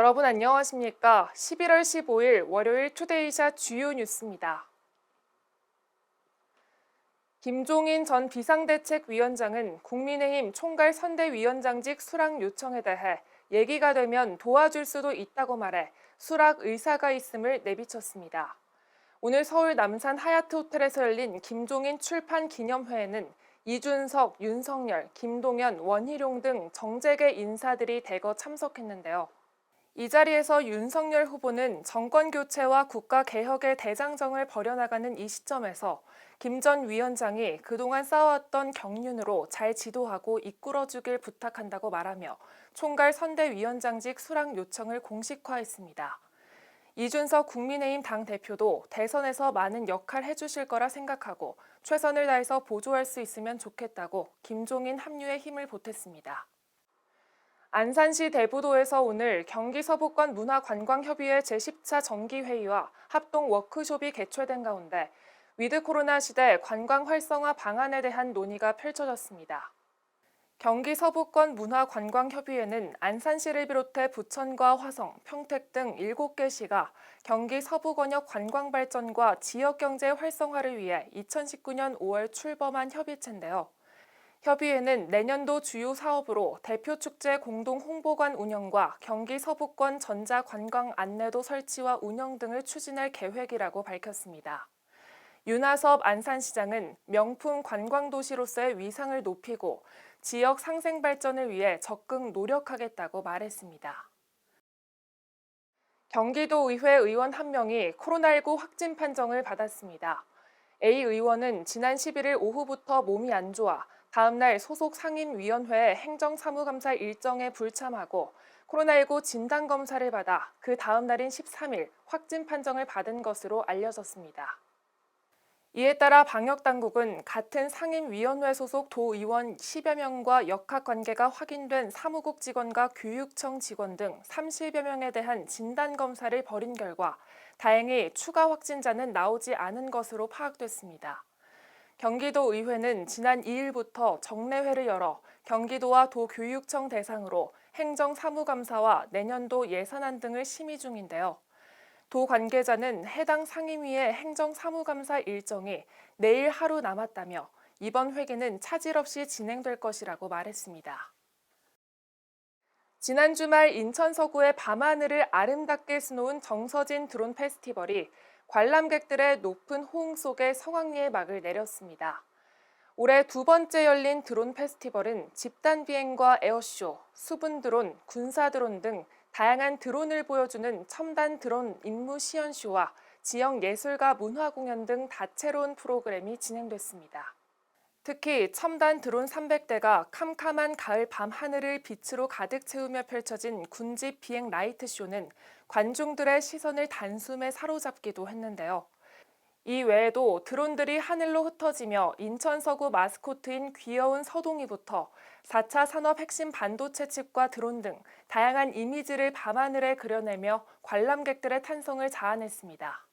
여러분 안녕하십니까? 11월 15일 월요일 투데이샷 주요 뉴스입니다. 김종인 전 비상대책위원장은 국민의힘 총괄 선대위원장직 수락 요청에 대해 얘기가 되면 도와줄 수도 있다고 말해 수락 의사가 있음을 내비쳤습니다. 오늘 서울 남산 하얏트 호텔에서 열린 김종인 출판 기념회에는 이준석, 윤석열, 김동연, 원희룡 등 정재계 인사들이 대거 참석했는데요. 이 자리에서 윤석열 후보는 정권 교체와 국가 개혁의 대장정을 벌여나가는 이 시점에서 김 전 위원장이 그동안 쌓아왔던 경륜으로 잘 지도하고 이끌어주길 부탁한다고 말하며 총괄 선대위원장직 수락 요청을 공식화했습니다. 이준석 국민의힘 당대표도 대선에서 많은 역할 해주실 거라 생각하고 최선을 다해서 보조할 수 있으면 좋겠다고 김종인 합류에 힘을 보탰습니다. 안산시 대부도에서 오늘 경기 서부권 문화관광협의회 제10차 정기회의와 합동 워크숍이 개최된 가운데 위드 코로나 시대 관광 활성화 방안에 대한 논의가 펼쳐졌습니다. 경기 서부권 문화관광협의회는 안산시를 비롯해 부천과 화성, 평택 등 7개 시가 경기 서부권역 관광 발전과 지역경제 활성화를 위해 2019년 5월 출범한 협의체인데요. 협의회는 내년도 주요 사업으로 대표축제 공동 홍보관 운영과 경기 서부권 전자관광 안내도 설치와 운영 등을 추진할 계획이라고 밝혔습니다. 윤하섭 안산시장은 명품 관광도시로서의 위상을 높이고 지역 상생 발전을 위해 적극 노력하겠다고 말했습니다. 경기도의회 의원 1명이 코로나19 확진 판정을 받았습니다. A 의원은 지난 11일 오후부터 몸이 안 좋아 다음 날 소속 상임위원회 행정사무감사 일정에 불참하고 코로나19 진단검사를 받아 그 다음 날인 13일 확진 판정을 받은 것으로 알려졌습니다. 이에 따라 방역당국은 같은 상임위원회 소속 도의원 10여 명과 역학관계가 확인된 사무국 직원과 교육청 직원 등 30여 명에 대한 진단검사를 벌인 결과 다행히 추가 확진자는 나오지 않은 것으로 파악됐습니다. 경기도의회는 지난 2일부터 정례회를 열어 경기도와 도교육청 대상으로 행정사무감사와 내년도 예산안 등을 심의 중인데요. 도 관계자는 해당 상임위의 행정사무감사 일정이 내일 하루 남았다며 이번 회기는 차질 없이 진행될 것이라고 말했습니다. 지난 주말 인천 서구의 밤하늘을 아름답게 수놓은 정서진 드론 페스티벌이 관람객들의 높은 호응 속에 성황리에 막을 내렸습니다. 올해 두 번째 열린 드론 페스티벌은 집단 비행과 에어쇼, 수분 드론, 군사 드론 등 다양한 드론을 보여주는 첨단 드론 임무 시연쇼와 지역 예술가 문화 공연 등 다채로운 프로그램이 진행됐습니다. 특히 첨단 드론 300대가 캄캄한 가을 밤 하늘을 빛으로 가득 채우며 펼쳐진 군집 비행 라이트 쇼는 관중들의 시선을 단숨에 사로잡기도 했는데요. 이 외에도 드론들이 하늘로 흩어지며 인천 서구 마스코트인 귀여운 서동이부터 4차 산업 핵심 반도체 칩과 드론 등 다양한 이미지를 밤하늘에 그려내며 관람객들의 탄성을 자아냈습니다.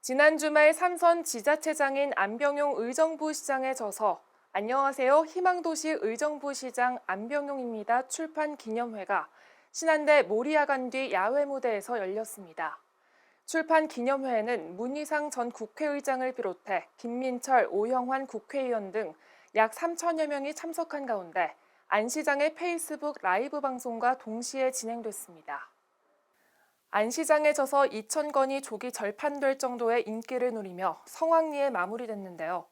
지난 주말 삼선 지자체장인 안병용 의정부시장에 져서 안녕하세요 희망도시 의정부시장 안병용입니다 출판 기념회가 신안대 모리야간 뒤 야외 무대에서 열렸습니다. 출판 기념회에는 문희상 전 국회의장을 비롯해 김민철, 오영환 국회의원 등 약 3천여 명이 참석한 가운데 안 시장의 페이스북 라이브 방송과 동시에 진행됐습니다. 안 시장에 져서 2,000건이 조기 절판될 정도의 인기를 누리며 성황리에 마무리됐는데요.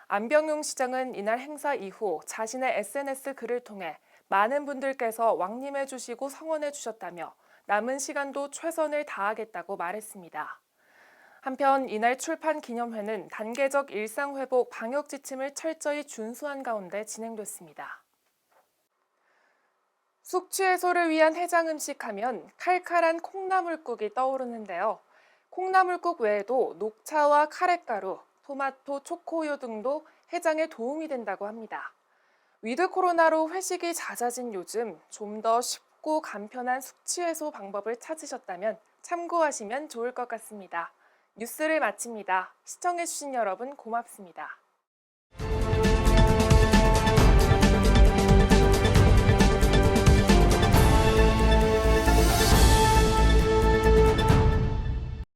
안병용 시장은 이날 행사 이후 자신의 SNS 글을 통해 많은 분들께서 왕림해 주시고 성원해 주셨다며 남은 시간도 최선을 다하겠다고 말했습니다. 한편 이날 출판 기념회는 단계적 일상회복 방역 지침을 철저히 준수한 가운데 진행됐습니다. 숙취 해소를 위한 해장 음식 하면 칼칼한 콩나물국이 떠오르는데요. 콩나물국 외에도 녹차와 카레가루, 토마토, 초코우유 등도 해장에 도움이 된다고 합니다. 위드 코로나로 회식이 잦아진 요즘 좀 더 쉽고 간편한 숙취 해소 방법을 찾으셨다면 참고하시면 좋을 것 같습니다. 뉴스를 마칩니다. 시청해주신 여러분 고맙습니다.